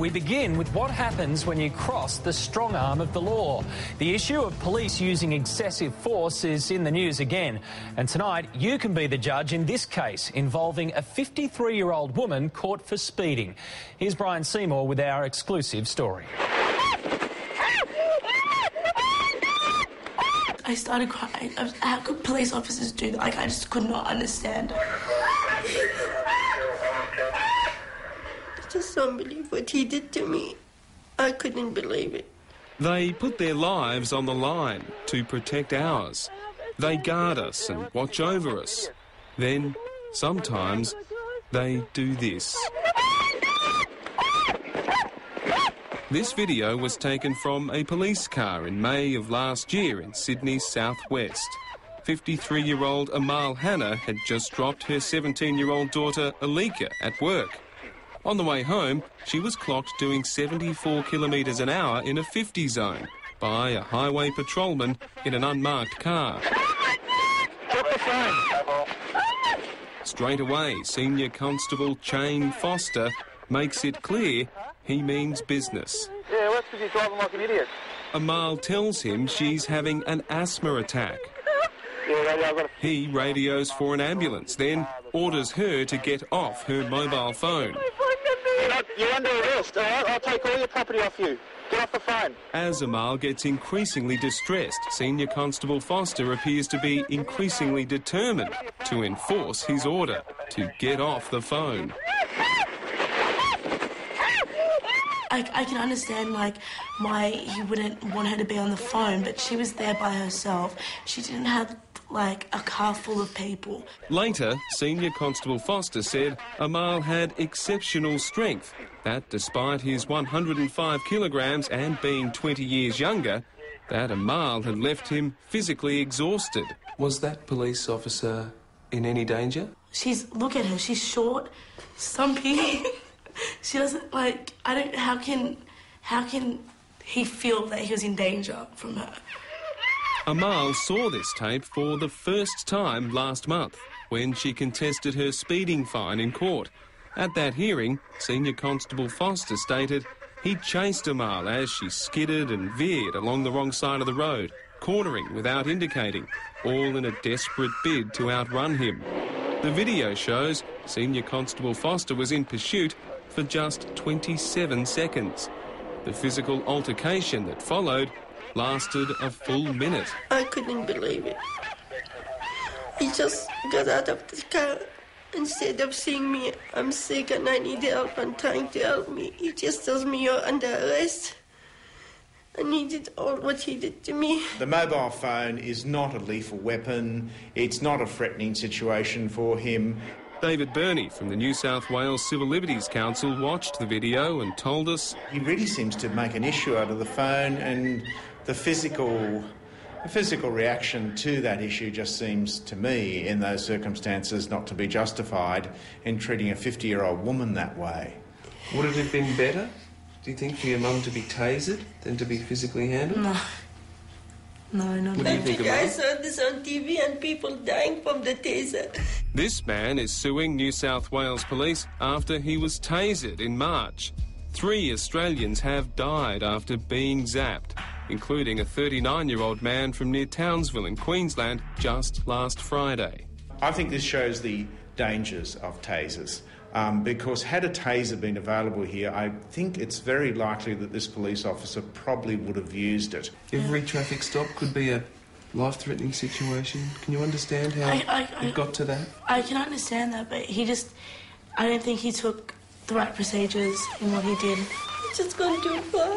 We begin with what happens when you cross the strong arm of the law. The issue of police using excessive force is in the news again. And tonight, you can be the judge in this case involving a 53-year-old woman caught for speeding. Here's Brian Seymour with our exclusive story. I started crying. How could police officers do that? Like, I just could not understand. I just don't believe what he did to me. I couldn't believe it. They put their lives on the line to protect ours. They guard us and watch over us. Then, sometimes, they do this. This video was taken from a police car in May of last year in Sydney's southwest. 53-year-old Amal Hanna had just dropped her 17-year-old daughter Alika at work. On the way home, she was clocked doing 74 kilometres an hour in a 50 zone by a highway patrolman in an unmarked car. Drop the phone. Straight away, Senior Constable Chane Foster makes it clear he means business. Yeah, that's because you're driving like an idiot. Amal tells him she's having an asthma attack. Yeah, He radios for an ambulance, then orders her to get off her mobile phone. You're under arrest, all right? I'll take all your property off you. Get off the phone. As Amal gets increasingly distressed, Senior Constable Foster appears to be increasingly determined to enforce his order to get off the phone. I can understand, like, why he wouldn't want her to be on the phone, but she was there by herself. She didn't have, like, a car full of people. Later, Senior Constable Foster said Amal had exceptional strength, that despite his 105 kilograms and being 20 years younger, that Amal had left him physically exhausted. Was that police officer in any danger? Look at her, she's short, stumpy. She doesn't, like, how can he feel that he was in danger from her? Amal saw this tape for the first time last month when she contested her speeding fine in court. At that hearing, Senior Constable Foster stated he chased Amal as she skidded and veered along the wrong side of the road, cornering without indicating, all in a desperate bid to outrun him. The video shows Senior Constable Foster was in pursuit for just 27 seconds. The physical altercation that followed lasted a full minute. I couldn't believe it. He just got out of the car. Instead of seeing me, I'm sick and I need help and trying to help me, he just tells me you're under arrest. And he did all what he did to me. The mobile phone is not a lethal weapon. It's not a threatening situation for him. David Burney from the New South Wales Civil Liberties Council watched the video and told us he really seems to make an issue out of the phone, and the physical reaction to that issue just seems to me, in those circumstances, not to be justified in treating a 50-year-old woman that way. Would it have been better, do you think, for your mum to be tasered than to be physically handled? No, not I think I saw this on TV and people dying from the taser. this man is suing New South Wales Police after he was tasered in March. 3 Australians have died after being zapped, including a 39-year-old man from near Townsville in Queensland just last Friday. I think this shows the dangers of tasers. Because had a taser been available here, I think it's very likely that this police officer probably would have used it. Every traffic stop could be a life-threatening situation. Can you understand how it got to that? I can understand that, but I don't think he took the right procedures in what he did. It's just gone too far.